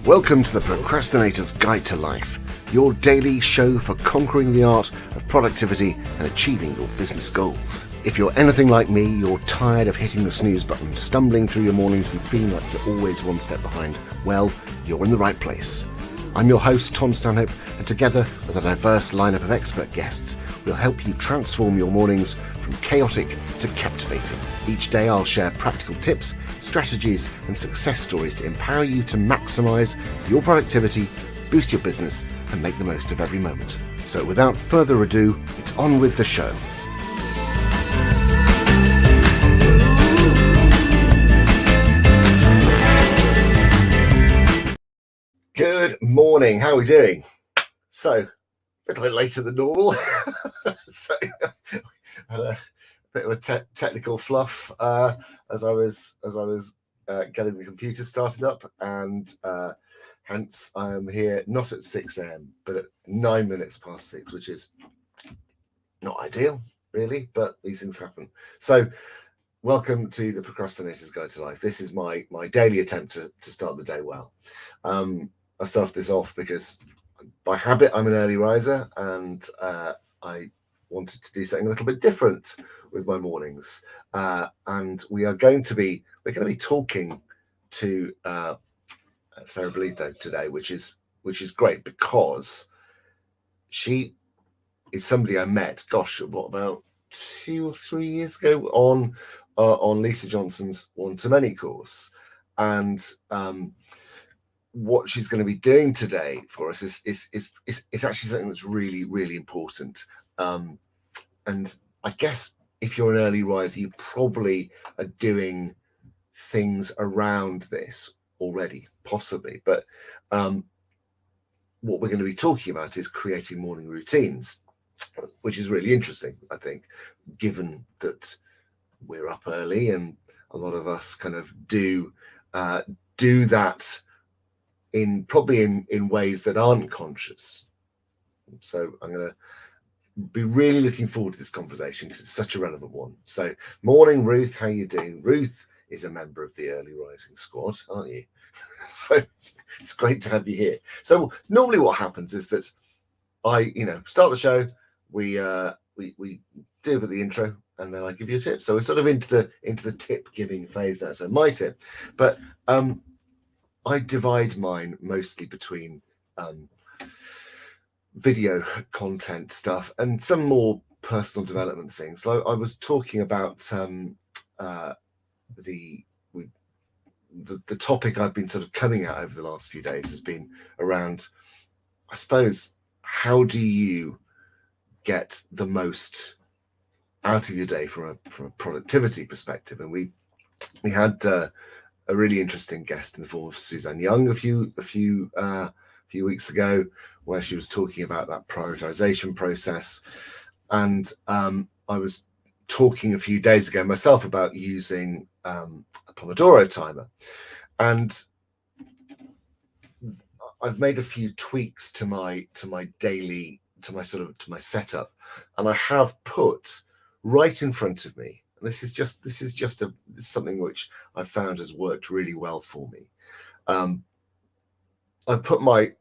Welcome to the Procrastinator's Guide to Life, your daily show for conquering the art of productivity and achieving your business goals. If you're anything like me, you're tired of hitting the snooze button, stumbling through your mornings and feeling like you're always one step behind, well, you're in the right place. I'm your host, Tom Stanhope, and together with a diverse lineup of expert guests, we'll help you transform your mornings from chaotic to captivating. Each day I'll share practical tips, strategies, and success stories to empower you to maximize your productivity, boost your business, and make the most of every moment. So without further ado, it's on with the show. Good morning. How are we doing? So, a little bit later than normal. So, had a bit of a technical fluff as I was getting the computer started up, and hence I am here not at 6 a.m. but at 9 minutes past 6, which is not ideal, really, but these things happen. So, welcome to the Procrastinator's Guide to Life. This is my daily attempt to start the day well. I started this off because by habit I'm an early riser, and I wanted to do something a little bit different with my mornings. And we're going to be talking to Sarah Bolitho today, which is great because she is somebody I met, about 2 or 3 years ago on Lisa Johnson's One to Many course, and what she's going to be doing today for us is actually something that's really, really important. And I guess if you're an early riser, you probably are doing things around this already, possibly. But what we're going to be talking about is creating morning routines, which is really interesting, I think, given that we're up early and a lot of us kind of do that in ways that aren't conscious. So I'm going to be really looking forward to this conversation because it's such a relevant one. So, morning, Ruth. How you doing? Ruth is a member of the early rising squad, aren't you? So it's great to have you here. So normally what happens is that I, start the show. We do a bit of the intro, and then I give you a tip. So we're sort of into the tip giving phase now. So my tip, but I divide mine mostly between video content stuff and some more personal development things. So I was talking about the topic I've been sort of coming at over the last few days has been around, I suppose, how do you get the most out of your day from a productivity perspective? And we had a really interesting guest in the form of Suzanne Young a few weeks ago, where she was talking about that prioritization process. And I was talking a few days ago myself about using a Pomodoro timer, and I've made a few tweaks to my setup, and I have put right in front of me. And this is just something which I found has worked really well for me. I put my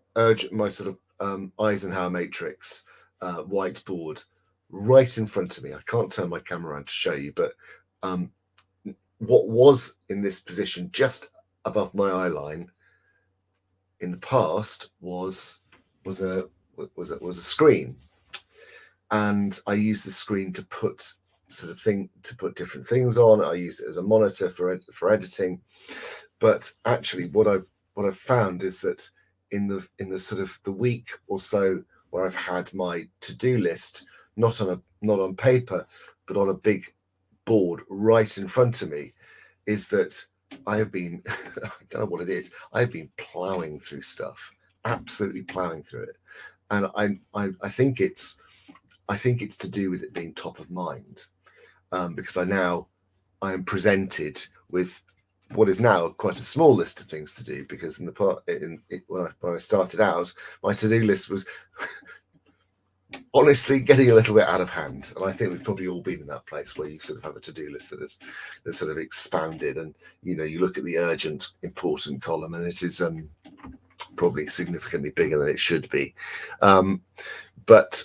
Eisenhower matrix whiteboard right in front of me. I can't turn my camera around to show you, but what was in this position just above my eye line in the past was a screen, and I used the screen to put different things on. I used it as a monitor for editing, but actually what I've found is that in the sort of the week or so where I've had my to-do list not on paper but on a big board right in front of me, is that I have been I don't know what it is, I've been plowing through stuff, absolutely plowing through it. And I think it's to do with it being top of mind, because I am presented with what is now quite a small list of things to do, because when I started out, my to-do list was honestly getting a little bit out of hand. And I think we've probably all been in that place where you sort of have a to-do list that's sort of expanded, and you look at the urgent, important column, and it is probably significantly bigger than it should be. But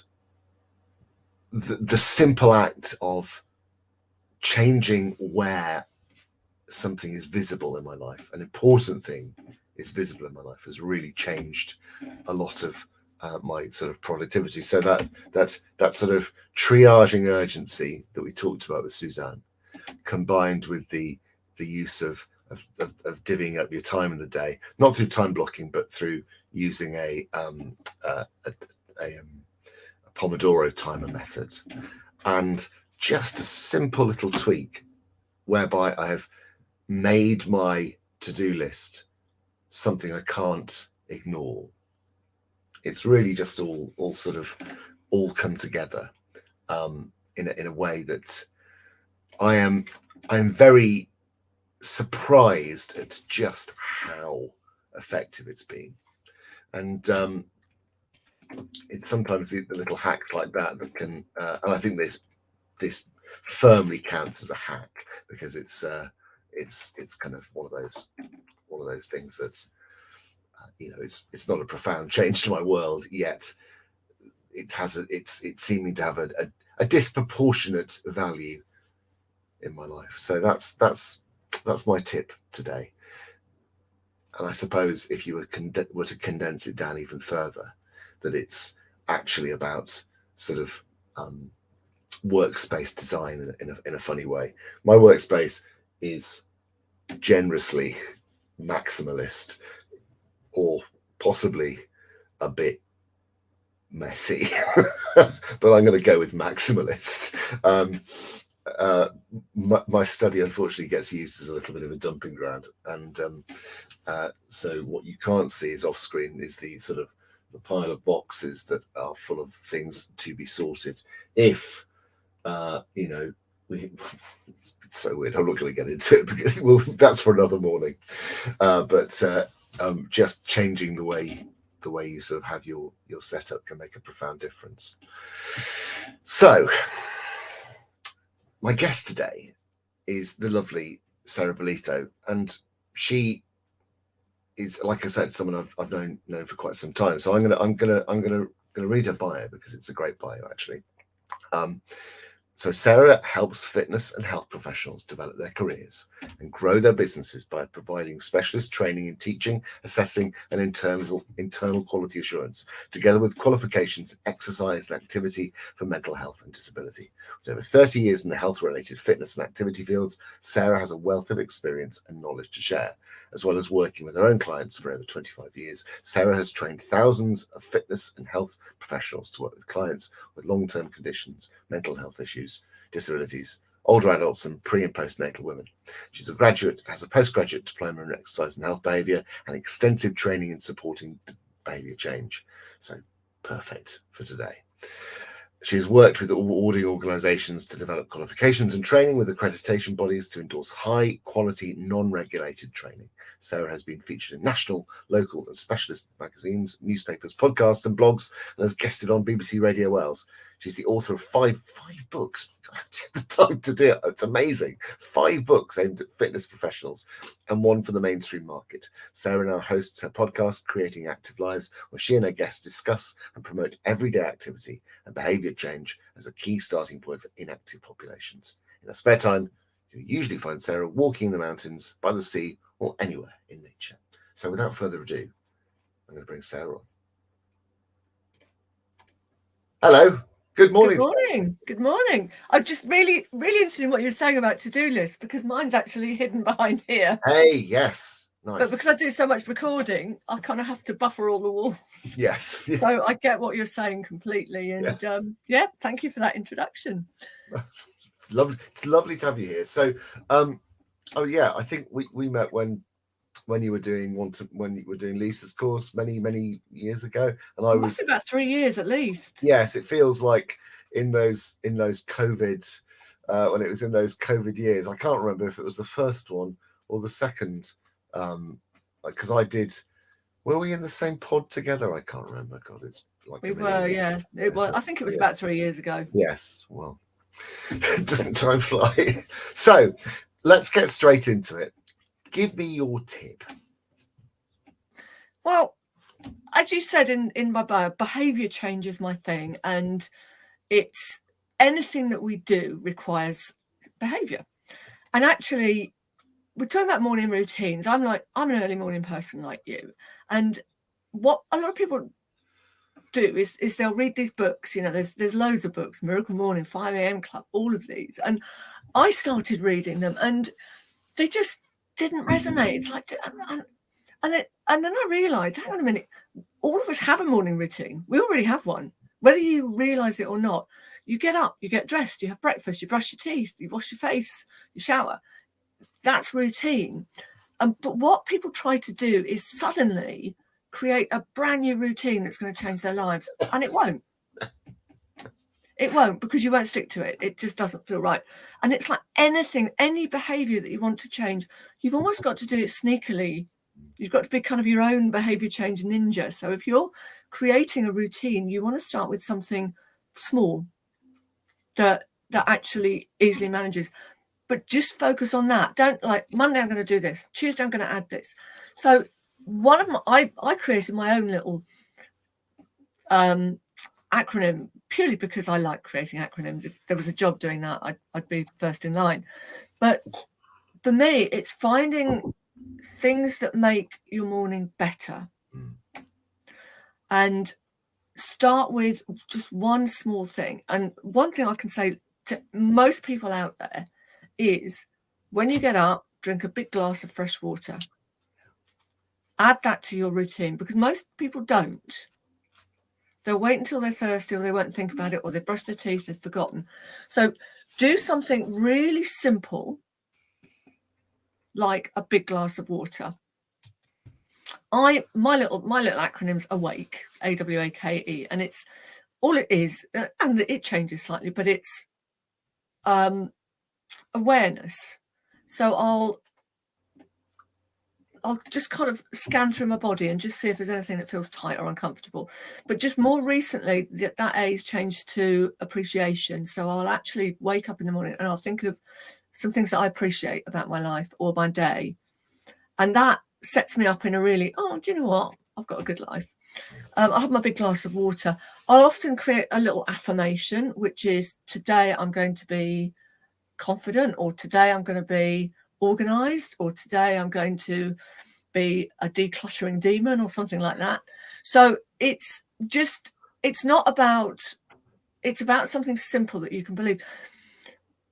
the simple act of changing where something is visible in my life, an important thing is visible in my life, has really changed a lot of my sort of productivity. So that sort of triaging urgency that we talked about with Suzanne, combined with the use of divvying up your time in the day, not through time blocking, but through using a Pomodoro timer method, and just a simple little tweak whereby I have made my to-do list something I can't ignore. It's really just all come together in a way that I'm very surprised at just how effective it's been. And it's sometimes the little hacks like that can, and I think this firmly counts as a hack, because it's kind of one of those things that's it's not a profound change to my world, yet it's seeming to have a disproportionate value in my life. So that's my tip today. And I suppose if you were to condense it down even further, that it's actually about sort of workspace design in a funny way. My workspace is generously maximalist, or possibly a bit messy, but I'm going to go with maximalist. My study unfortunately gets used as a little bit of a dumping ground, and so what you can't see is off screen is the sort of the pile of boxes that are full of things to be sorted. If it's so weird, I'm not going to get into it because that's for another morning, but just changing the way you sort of have your setup can make a profound difference. So my guest today is the lovely Sarah Bolitho, and she is, like I said, someone I've known for quite some time. So I'm gonna read her bio, because it's a great bio actually. So Sarah helps fitness and health professionals develop their careers and grow their businesses by providing specialist training in teaching, assessing, and internal quality assurance, together with qualifications, exercise, and activity for mental health and disability. With over 30 years in the health-related fitness and activity fields, Sarah has a wealth of experience and knowledge to share. As well as working with her own clients for over 25 years, Sarah has trained thousands of fitness and health professionals to work with clients with long-term conditions, mental health issues, disabilities, older adults, and pre- and post-natal women. She's a graduate, has a postgraduate diploma in exercise and health behaviour, and extensive training in supporting behaviour change. So perfect for today. She has worked with awarding organisations to develop qualifications and training with accreditation bodies to endorse high-quality, non-regulated training. Sarah has been featured in national, local and specialist magazines, newspapers, podcasts and blogs, and has guested on BBC Radio Wales. She's the author of five books. God, I have the time to do it. It's amazing. 5 books aimed at fitness professionals and 1 for the mainstream market. Sarah now hosts her podcast, Creating Active Lives, where she and her guests discuss and promote everyday activity and behaviour change as a key starting point for inactive populations. In her spare time, you usually find Sarah walking in the mountains, by the sea, or anywhere in nature. So without further ado, I'm going to bring Sarah on. Hello. Good morning. Good morning. Good morning. I'm just really interested in what you're saying about to-do lists, because mine's actually hidden behind here. Hey, yes. Nice. But because I do so much recording, I kind of have to buffer all the walls. Yes. So I get what you're saying completely. And thank you for that introduction. It's lovely. It's lovely to have you here. So, I think we met when you were doing Lisa's course many years ago, and It must be about 3 years at least. Yes, it feels like in those COVID when it was in those COVID years. I can't remember if it was the first one or the second, because I did. Were we in the same pod together? I can't remember. God, it's like we were. Yeah, it was. I think it was about 3 years ago. Yes. Well, doesn't time fly? So let's get straight into it. Give me your tip. Well, as you said in my bio, behaviour change is my thing, and it's anything that we do requires behaviour. And actually, we're talking about morning routines. I'm an early morning person like you, and what a lot of people do is they'll read these books. There's loads of books, Miracle Morning, 5 a.m. Club, all of these, and I started reading them, and they just didn't resonate. It's like, and then I realised, hang on a minute, all of us have a morning routine. We already have one, whether you realise it or not. You get up, you get dressed, you have breakfast, you brush your teeth, you wash your face, you shower. That's routine. But what people try to do is suddenly create a brand new routine that's going to change their lives, and it won't. It won't, because you won't stick to it. It just doesn't feel right. And it's like anything, any behaviour that you want to change, you've almost got to do it sneakily. You've got to be kind of your own behaviour change ninja. So if you're creating a routine, you want to start with something small that actually easily manages. But just focus on that. Don't like, Monday I'm going to do this, Tuesday I'm going to add this. So I created my own little acronym purely because I like creating acronyms. If there was a job doing that, I'd be first in line. But for me, it's finding things that make your morning better. And start with just one small thing. And one thing I can say to most people out there is, when you get up, drink a big glass of fresh water. Add that to your routine, because most people don't. They'll wait until they're thirsty, or they won't think about it, or they've brushed their teeth, they've forgotten. So do something really simple, like a big glass of water. My little acronym's AWAKE, AWAKE, and it's all it is, and it changes slightly, but it's awareness. So I'll just kind of scan through my body and just see if there's anything that feels tight or uncomfortable. But just more recently, that A's changed to appreciation. So I'll actually wake up in the morning and I'll think of some things that I appreciate about my life or my day. And that sets me up in a really, do you know what? I've got a good life. I have my big glass of water. I'll often create a little affirmation, which is, today I'm going to be confident, or today I'm going to be organized, or today I'm going to be a decluttering demon, or something like that. So it's about something simple that you can believe.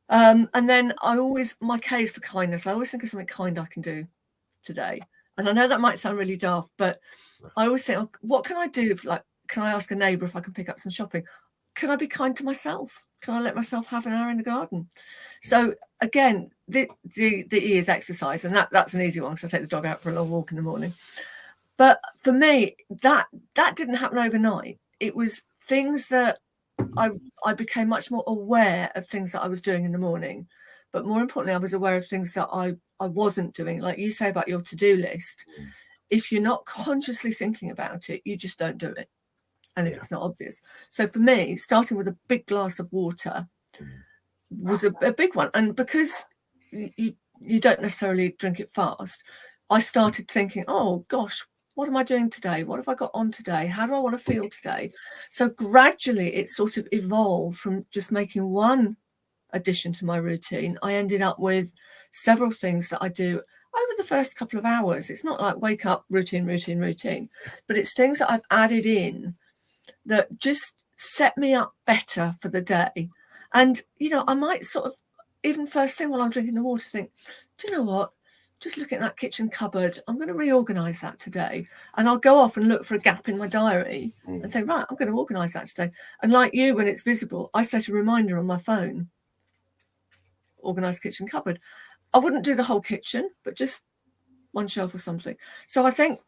And then my K is for kindness. I always think of something kind I can do today. And I know that might sound really daft, but I always think, what can I do? Can I ask a neighbour if I can pick up some shopping? Can I be kind to myself? Can I let myself have an hour in the garden? So again, the E is exercise, and that's an easy one, because I take the dog out for a long walk in the morning. But for me, that didn't happen overnight. It was things that I became much more aware of, things that I was doing in the morning. But more importantly, I was aware of things that I wasn't doing. Like you say about your to-do list, if you're not consciously thinking about it, you just don't do it. And if it's not obvious. So for me, starting with a big glass of water was a big one. And because you don't necessarily drink it fast, I started thinking, oh gosh, what am I doing today? What have I got on today? How do I want to feel today? So gradually it sort of evolved from just making one addition to my routine. I ended up with several things that I do over the first couple of hours. It's not like wake up, routine, but it's things that I've added in that just set me up better for the day. And, I might sort of, even first thing while I'm drinking the water, think, do you know what? Just looking at that kitchen cupboard, I'm going to reorganise that today. And I'll go off and look for a gap in my diary and think, right, I'm going to organise that today. And like you, when it's visible, I set a reminder on my phone, organise kitchen cupboard. I wouldn't do the whole kitchen, but just one shelf or something. So I think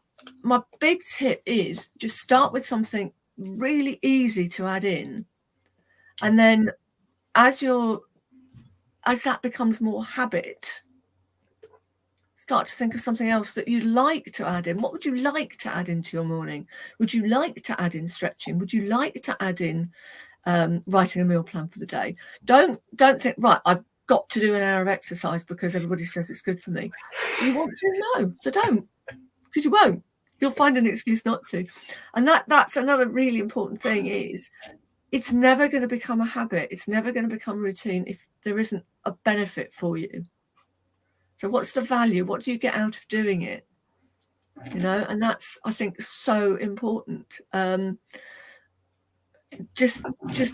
my big tip is just start with something really easy to add in. And then as that becomes more habit, start to think of something else that you'd like to add in. What would you like to add into your morning? Would you like to add in stretching? Would you like to add in writing a meal plan for the day? Don't think, right, I've got to do an hour of exercise because everybody says it's good for me. You want to? No, so don't, because you won't. You'll find an excuse not to. And that's another really important thing, is it's never going to become a habit. It's never going to become routine if there isn't a benefit for you. So what's the value? What do you get out of doing it? You know, and that's, I think, so important. Just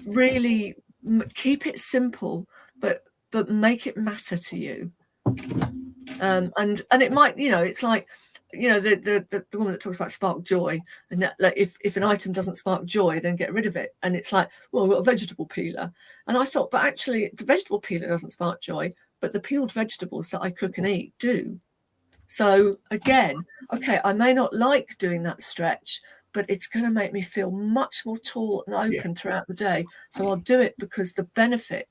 really keep it simple, but make it matter to you. And it might, you know, it's like, you know, the woman that talks about spark joy, and that, like, if an item doesn't spark joy, then get rid of it. And it's like, well, I've got a vegetable peeler, and I thought, but actually the vegetable peeler doesn't spark joy, but the peeled vegetables that I cook and eat do. So again, okay, I may not like doing that stretch, but it's going to make me feel much more tall and open throughout the day. So I'll do it because the benefit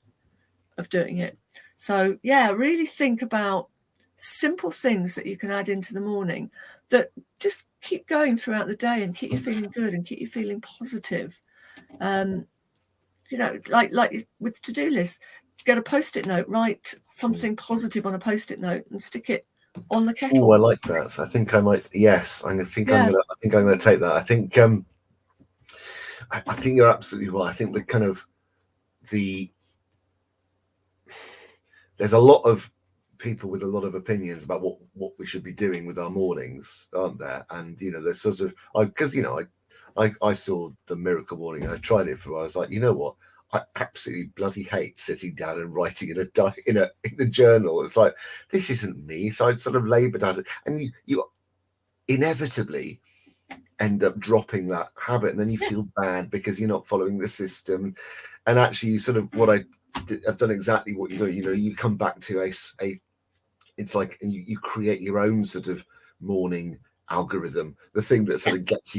of doing it. So yeah, really think about simple things that you can add into the morning that just keep going throughout the day and keep you feeling good and keep you feeling positive. You know, like with to-do lists, get a post-it note, write something positive on a post-it note and stick it on the kettle. Oh, I like that. So I think I might. Yes, I think I'm going to take that. I think you're absolutely right. I think the kind of there's a lot of people with a lot of opinions about what we should be doing with our mornings, aren't there? And you know, there's sort of, because you know, I saw the Miracle Morning and I tried it for a while. I was like, you know what? I absolutely bloody hate sitting down and writing in a journal. It's like, this isn't me. So I sort of laboured at it, and you inevitably end up dropping that habit, and then you feel bad because you're not following the system. And actually, you sort of I've done exactly what you do. You know, you come back to it's like you create your own sort of morning algorithm, the thing that sort of gets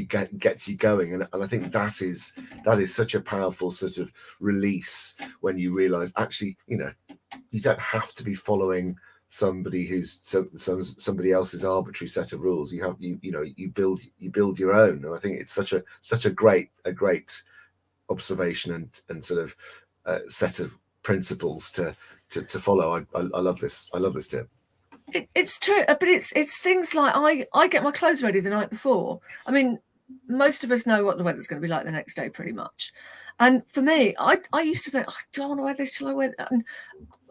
you going, and I think that is such a powerful sort of release when you realize, actually, you know, you don't have to be following somebody who's somebody else's arbitrary set of rules. You build your own, and I think it's such a great observation and sort of set of principles to follow. I love this tip. It's true, but it's things like I get my clothes ready the night before. I mean, most of us know what the weather's going to be like the next day, pretty much. And for me, I used to think, oh, do I want to wear this? Shall I wear that? And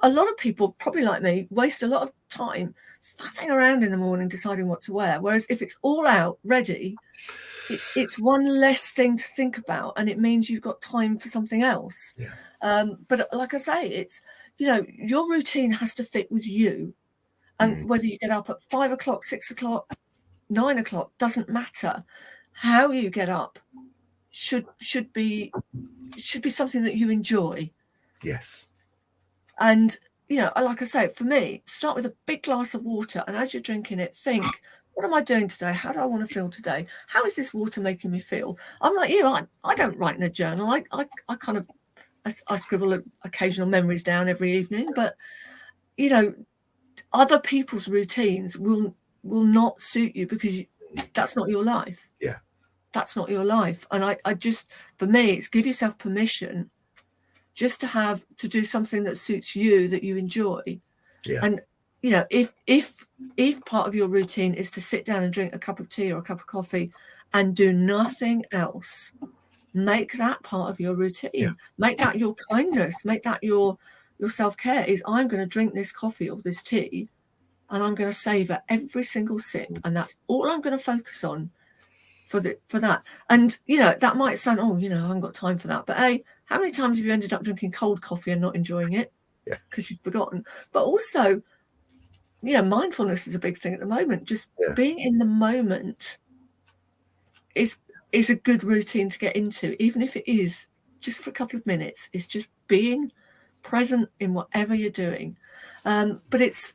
a lot of people, probably like me, waste a lot of time faffing around in the morning deciding what to wear. Whereas if it's all out, ready, it's one less thing to think about, and it means you've got time for something else. Yeah. But like I say, it's, you know, your routine has to fit with you. And whether you get up at 5 o'clock, 6 o'clock, 9 o'clock, doesn't matter. How you get up should be something that you enjoy. Yes. And, you know, like I say, for me, start with a big glass of water, and as you're drinking it, think, what am I doing today? How do I want to feel today? How is this water making me feel? I'm like you, I don't write in a journal. I kind of, I scribble occasional memories down every evening, but, you know, other people's routines will not suit you because that's not your life. Yeah. That's not your life. And I just, for me, it's give yourself permission just to do something that suits you, that you enjoy. Yeah. And, you know, if part of your routine is to sit down and drink a cup of tea or a cup of coffee and do nothing else, make that part of your routine. Yeah. Make that your kindness. Make that your self-care. Is, I'm going to drink this coffee or this tea, and I'm going to savor every single sip, and that's all I'm going to focus on for that. And, you know, that might sound, oh, you know, I haven't got time for that. But how many times have you ended up drinking cold coffee and not enjoying it because you've forgotten? But also, you know, mindfulness is a big thing at the moment. Just being in the moment is a good routine to get into, even if it is just for a couple of minutes. It's just being present in whatever you're doing. But it's,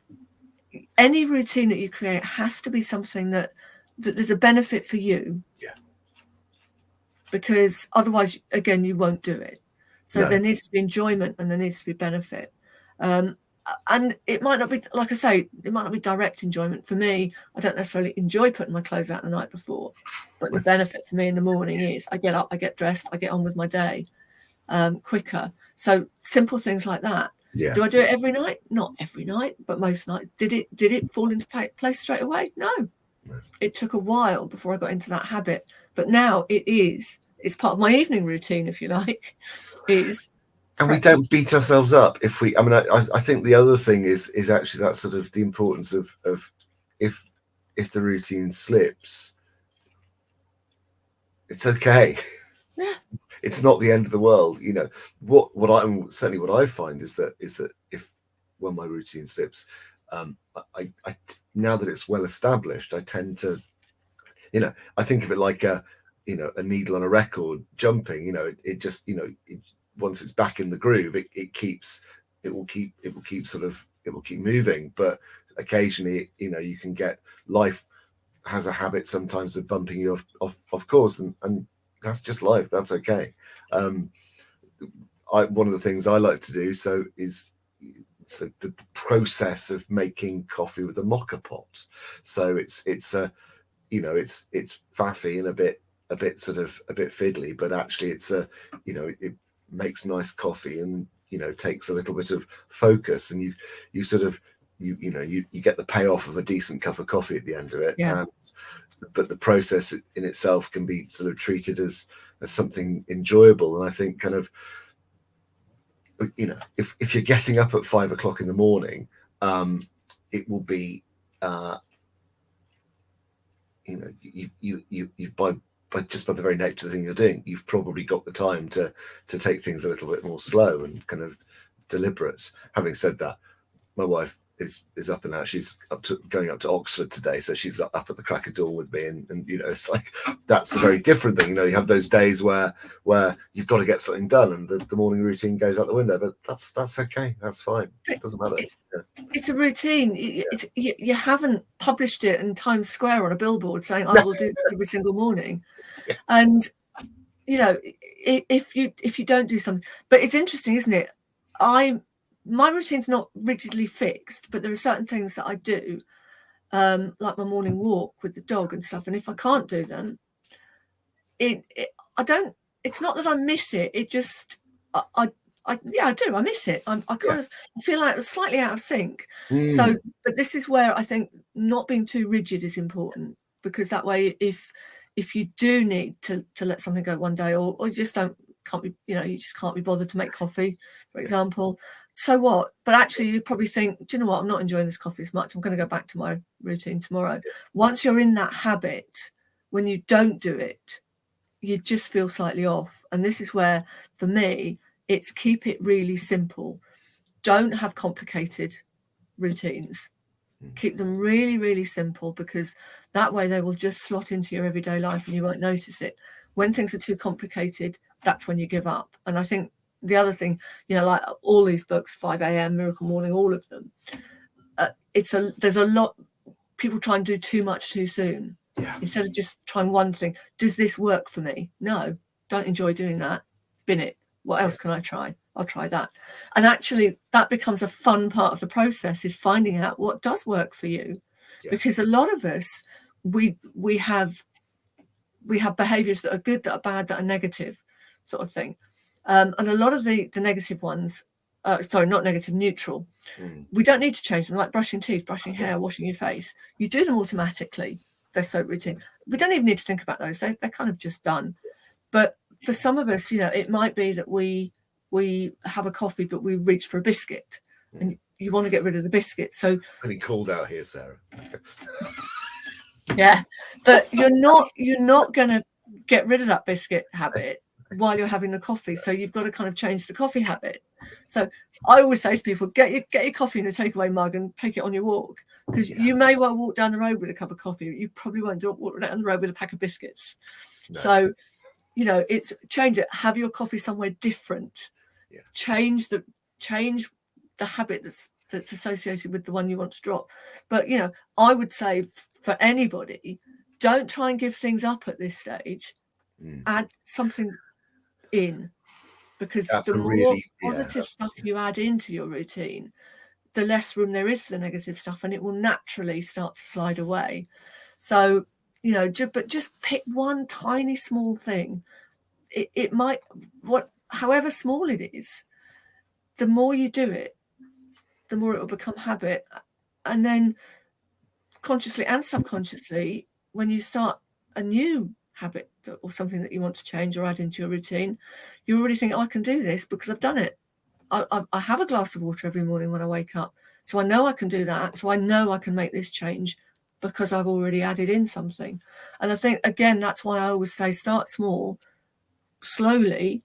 any routine that you create has to be something that there's a benefit for you. Yeah. Because otherwise, again, you won't do it. So there needs to be enjoyment and there needs to be benefit. And it might not be, like I say, it might not be direct enjoyment. For me, I don't necessarily enjoy putting my clothes out the night before. But the benefit for me in the morning is I get up, I get dressed, I get on with my day quicker. So simple things like that. Yeah. Do I do it every night? Not every night, but most nights. Did it fall into place straight away? No. It took a while before I got into that habit, but now it's part of my evening routine, if you like. And we don't beat ourselves up if we. I mean, I think the other thing is actually that sort of the importance of if the routine slips, it's okay. Yeah. It's not the end of the world. You know, what I find is that if when my routine slips, I now that it's well established, I tend to, you know, I think of it like a needle on a record jumping. You know, it just, once it's back in the groove, it will keep moving. But occasionally, you can get, life has a habit sometimes of bumping you off course, and that's just life. That's okay. One of the things I like to do is the process of making coffee with a mocha pot. So it's faffy and a bit fiddly, but actually it makes nice coffee, and takes a little bit of focus, and you get the payoff of a decent cup of coffee at the end of it. Yeah. But the process in itself can be sort of treated as something enjoyable. And I think kind of, if you're getting up at 5 o'clock in the morning, it will be you by the very nature of the thing you're doing, you've probably got the time to take things a little bit more slow and kind of deliberate. Having said that, my wife is up and out. She's going up to Oxford today, so she's up at the crack of dawn with me, and it's like, that's the very different thing. You have those days where you've got to get something done, and the morning routine goes out the window. But that's okay. That's fine. It doesn't matter. It's a routine. You haven't published it in Times Square on a billboard saying, I will do this every single morning. Yeah. And if you don't do something, but it's interesting, isn't it? My routine's not rigidly fixed, but there are certain things that I do, like my morning walk with the dog and stuff. And if I can't do them, it's not that I miss it. It just, I do. I miss it. I feel like it was slightly out of sync. So, but this is where I think not being too rigid is important, because that way, if you do need to let something go one day, or you just can't be, you just can't be bothered to make coffee, for example. So what? But actually, you probably think, do you know what? I'm not enjoying this coffee as much. I'm going to go back to my routine tomorrow. Once you're in that habit, when you don't do it, you just feel slightly off. And this is where, for me, it's keep it really simple. Don't have complicated routines. Keep them really, really simple, because that way they will just slot into your everyday life and you won't notice it. When things are too complicated, that's when you give up. And I think the other thing, like all these books, 5 a.m., Miracle Morning, all of them, there's a lot, people try and do too much too soon. Yeah. Instead of just trying one thing. Does this work for me? No, don't enjoy doing that. Bin it. What else can I try? I'll try that. And actually, that becomes a fun part of the process, is finding out what does work for you. Yeah. Because a lot of us, we have behaviours that are good, that are bad, that are negative, sort of thing. And a lot of the negative ones, not negative, neutral. We don't need to change them, like brushing teeth, brushing hair, washing your face. You do them automatically. They're so routine. We don't even need to think about those. They're kind of just done. But for some of us, it might be that we have a coffee, but we reach for a biscuit, and you want to get rid of the biscuit. So really called out here, Sarah. Yeah, but you're not going to get rid of that biscuit habit while you're having the coffee. So you've got to kind of change the coffee habit. So I always say to people, get your coffee in a takeaway mug and take it on your walk, because you may well walk down the road with a cup of coffee. You probably won't walk down the road with a pack of biscuits. No. So, it's change it. Have your coffee somewhere different. Yeah. Change the habit that's associated with the one you want to drop. But I would say for anybody, don't try and give things up at this stage. Add something in, because the more positive stuff you add into your routine, the less room there is for the negative stuff, and it will naturally start to slide away. So but just pick one tiny small thing. It might, however small it is, the more you do it, the more it will become habit. And then consciously and subconsciously, when you start a new habit or something that you want to change or add into your routine, you already think, oh, I can do this because I've done it. I have a glass of water every morning when I wake up. So I know I can do that. So I know I can make this change because I've already added in something. And I think, again, that's why I always say start small, slowly,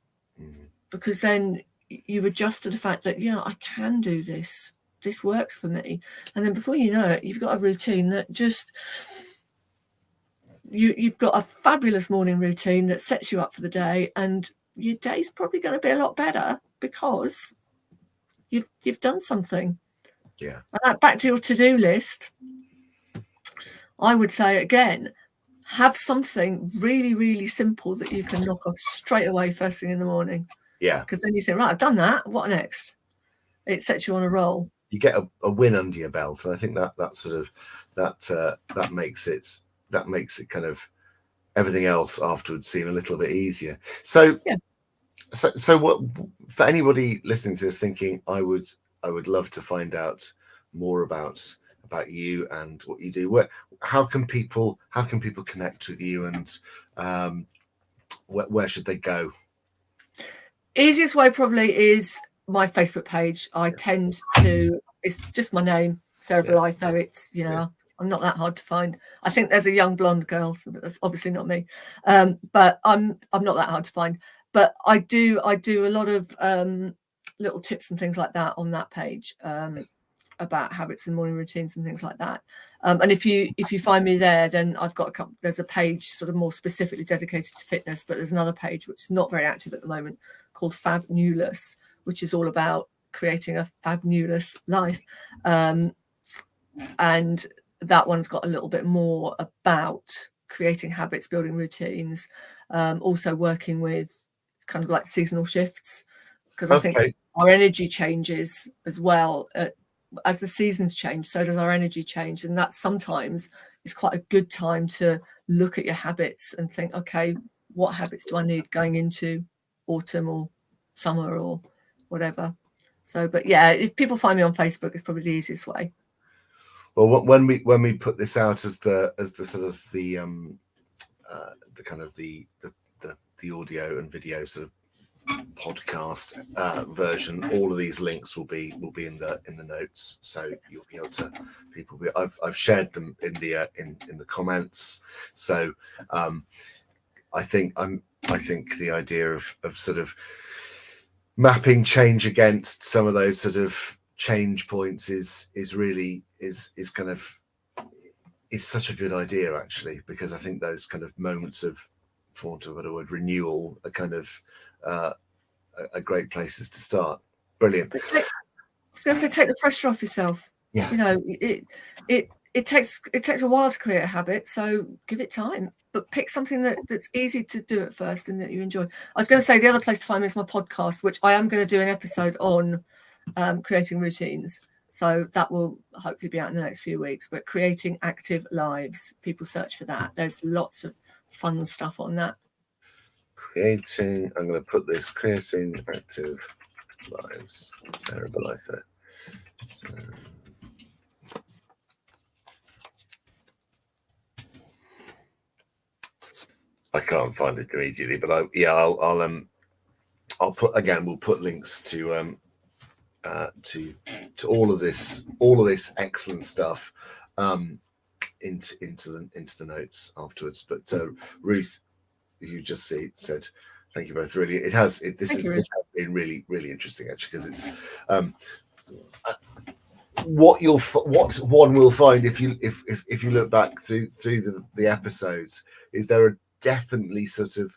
because then you adjust to the fact that, I can do this. This works for me. And then before you know it, you've got a routine that just, you've got a fabulous morning routine that sets you up for the day, and your day's probably going to be a lot better because you've done something. Yeah. And back to your to-do list, I would say again, have something really, really simple that you can knock off straight away first thing in the morning. Yeah. Because then you think, right, I've done that. What next? It sets you on a roll. You get a win under your belt, and I think that sort of that makes it kind of everything else afterwards seem a little bit easier. So yeah. So what, for anybody listening to this thinking, I would love to find out more about you and what you do. How can people connect with you, and where should they go? Easiest way probably is my Facebook page. I tend to, it's just my name, Sarah Bolitho. It's, I'm not that hard to find. I think there's a young blonde girl, so that's obviously not me. But I'm not that hard to find. But I do a lot of little tips and things like that on that page, about habits and morning routines and things like that. And if you find me there, then I've got there's a page sort of more specifically dedicated to fitness, but there's another page which is not very active at the moment called Fabulous, which is all about creating a fabulous life. And that one's got a little bit more about creating habits, building routines, also working with kind of like seasonal shifts, because I think our energy changes as well. As the seasons change, so does our energy change. And that sometimes is quite a good time to look at your habits and think, okay, what habits do I need going into autumn or summer or whatever? So, but yeah, if people find me on Facebook, it's probably the easiest way. Well, when we put this out as the sort of the kind of the audio and video sort of podcast version, all of these links will be in the notes, so you'll be able to I've shared them in the comments. So I think the idea of sort of mapping change against some of those sort of change points is kind of such a good idea, actually, because I think those kind of moments of, for want of a better word, renewal are kind of are great places to start. Brilliant. I was going to say, take the pressure off yourself. Yeah. It takes a while to create a habit, so give it time, but pick something that's easy to do at first and that you enjoy. I was going to say the other place to find me is my podcast, which I am going to do an episode on creating routines. So that will hopefully be out in the next few weeks. But creating active lives, people search for that. There's lots of fun stuff on that. I'm going to put this, creating active lives, Sarah Bolitho. So, I can't find it immediately, but I'll put, again, we'll put links to all of this excellent stuff into the notes afterwards. But Ruth, you just said thank you both. Really, this has been really, really interesting, actually, because it's what one will find if you look back through the episodes is there are definitely sort of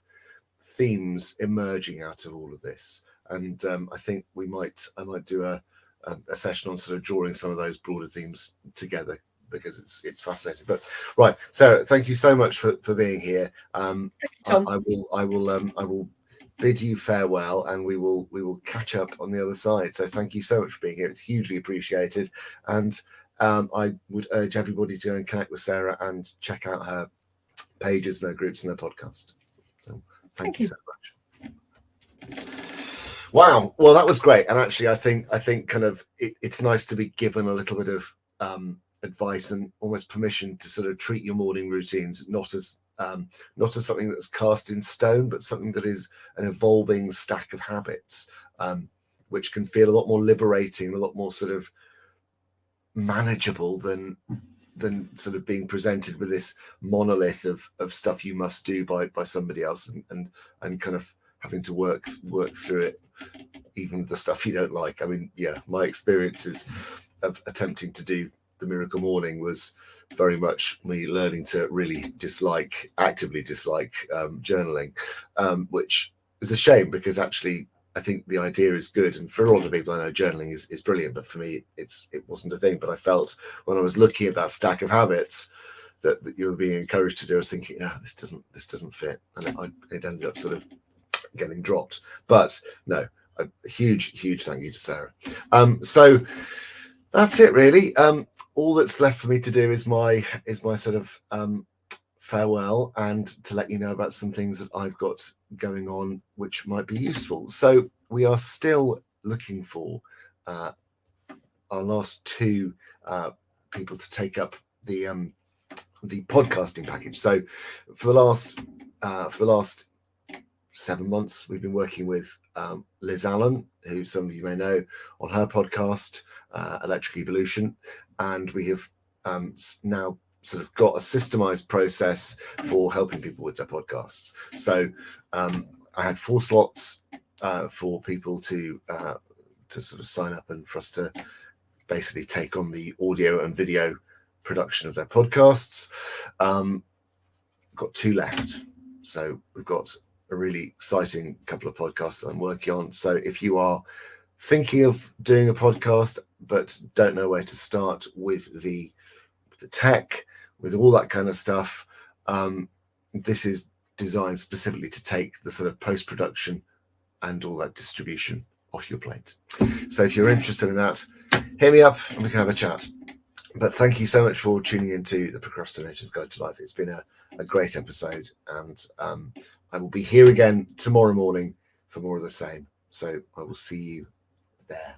themes emerging out of all of this, and I think I might do a session on sort of drawing some of those broader themes together, because it's fascinating. But right, Sarah, thank you so much for being here. I will bid you farewell, and we will catch up on the other side. So thank you so much for being here. It's hugely appreciated, and I would urge everybody to go and connect with Sarah and check out her pages and her groups and her podcast. So thank you so much. Wow, well, that was great. And actually, I think kind of it's nice to be given a little bit of advice and almost permission to sort of treat your morning routines not as something that's cast in stone, but something that is an evolving stack of habits, which can feel a lot more liberating, a lot more sort of manageable than sort of being presented with this monolith of stuff you must do by somebody else, and kind of having to work through it, even the stuff you don't like. I mean, yeah, my experiences of attempting to do the Miracle Morning was very much me learning to really actively dislike journaling, which is a shame, because actually I think the idea is good, and for a lot of people I know journaling is brilliant, but for me it wasn't a thing. But I felt when I was looking at that stack of habits that you were being encouraged to do, I was thinking, this doesn't fit, and it ended up sort of getting dropped. But no, a huge thank you to Sarah. So that's it really. All that's left for me to do is my sort of farewell, and to let you know about some things that I've got going on which might be useful. So we are still looking for our last two people to take up the podcasting package. So for the last 7 months, we've been working with Liz Allen, who some of you may know, on her podcast, Electric Evolution, and we have now sort of got a systemized process for helping people with their podcasts. So I had 4 slots for people to sort of sign up, and for us to basically take on the audio and video production of their podcasts. Got 2 left, so we've got a really exciting couple of podcasts that I'm working on. So if you are thinking of doing a podcast but don't know where to start with the tech, with all that kind of stuff, this is designed specifically to take the sort of post-production and all that distribution off your plate. So if you're interested in that, hit me up and we can have a chat. But thank you so much for tuning into the Procrastinator's Guide to Life. It's been a great episode, and I will be here again tomorrow morning for more of the same. So I will see you there.